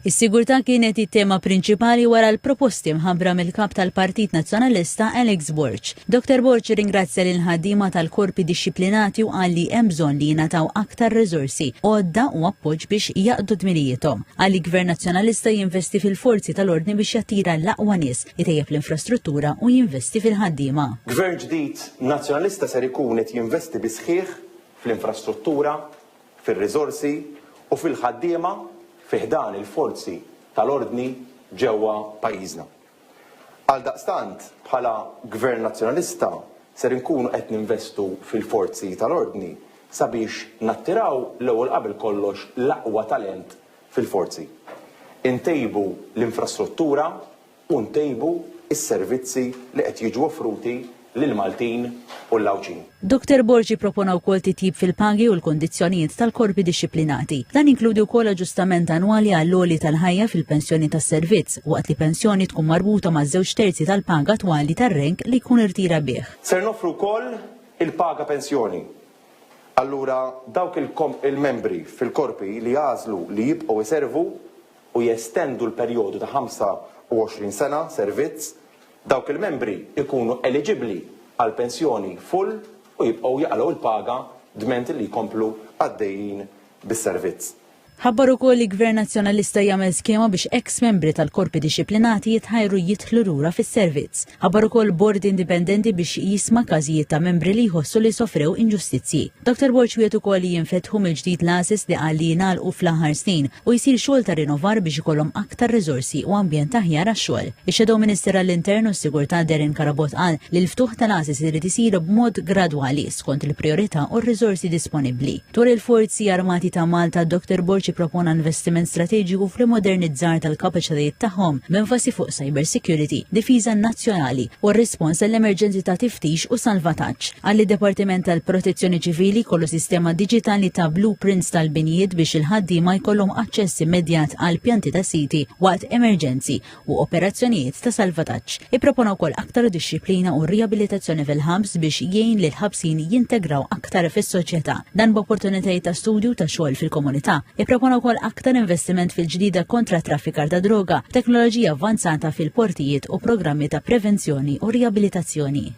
Is-sigurtà kienet it-tema prinċipali wara l-proposti mħabbra mill-kap tal-Partit Nazzjonalista Alex Borch. Dr. Borch ringrazzja lil ħaddiema tal-korpi dixxiplinati u qal li hemm bżonn li jingħataw aktar riżorsi għodda u appoġġ biex jaqdu dmirijiethom. Għalli Gvern Nazzjonalista jinvesti fil-forzi tal-ordni biex jattira l-aqwa nies, jitejjeb l-infrastruttura u jinvesti fil-ħaddiema. Gvern ġdid Nazzjonalista ser ikun qed jinvesti bi sħiħ fl-infrastruttura, fir-riżorsi u fil-ħaddiema fiħdan il-forzi tal-ordni ġewwa pajjiżna. Għaldaqstant bħala Gvern Nazzjonalista ser inkunu qed ninvestu fil-forzi tal-ordni sabiex nattiraw l-ewwel qabel kollox l-aqwa talent fil-forzi. Intejbu l-infrastruttura u ntejbu is-servizzi li qed jiġu offruti lil-Maltin u l-Lawċin. Dr. Borgi propona wkoll titjib fil-pagi u l-kondizzjonijiet tal-korpi dixxiplinati. Dan inkludi wkoll aġġustament annwali għall-għoli tal-ħajja fil-pensjoni tas-servizz waqt li pensjoni tkun marbuta ma' żewġ terzi tal-paga twali tar-renk li jkun irtira bih. Ser nofru wkoll il-paga pensjoni. Allura dawk il-membri fil-korpi li jażlu li jibqgħu iservu u jestendu l-perjodu ta' 25 sena servizz, dawk il-membri ikunu eligibbli għal pensjoni full u jibqgħu jaqalgħu l-paga dment li jkomplu għaddejjin bis-servizz. Ħabbar ukoll li Gvern Nazzjonalista jagħmel skema biex ex-membri tal-korpi dixxiplinati jitħajru jidħlu lura fis-servizz. Ħabbar ukoll bord indipendenti biex jisma' każijiet ta' membri li jħossu li sofrew inġustizzji. Dr. Borch wiet ukoll li jinfetħu mill-ġdid l-asis li qal li jingħalqu fl-aħħar snin u jsir xogħol ta' rinnovar biex ikollhom aktar riżorsi u ambjent aħjar għax-xogħol. Ix-Shadow Minister għall-Intern u s-Sigurtà Darren Karabot qal li l-ftuħ tal-asis irid isir b'mod gradwali skont il-prijorità u r-riżorsi disponibbli. Dwar il-Forzi Armati ta' Malta, Dr. Borch propona investiment strateġiku fl-modernizzar tal-kapaċitajiet tagħhom b'enfasi fuq cyber security, difiża nazzjonali u r-rispons għall-emerġenzi ta' tiftix u salvataġġ. Għalli Dipartiment tal-Protezzjoni Ċivili kollu sistema diġitali ta' blueprints tal-binijiet biex il-ħaddiema jkollhom aċċess immedjat għal pjanti ta' siti waqt emerġenzi u operazzjonijiet ta' salvataġġ. Ippropona wkoll aktar dixxiplina u riabilitazzjoni fil-ħabs biex jgħin li l-ħabsin jintegraw aktar fis-soċjetà. Dan b'opportunitajiet ta' studju ta' xogħol fil-komunità. Propona wkoll aktar investiment fil-ġdida kontra traffikar ta' droga, teknoloġija avvanzata fil-portijiet u programmi ta' prevenzjoni u riabilitazzjoni.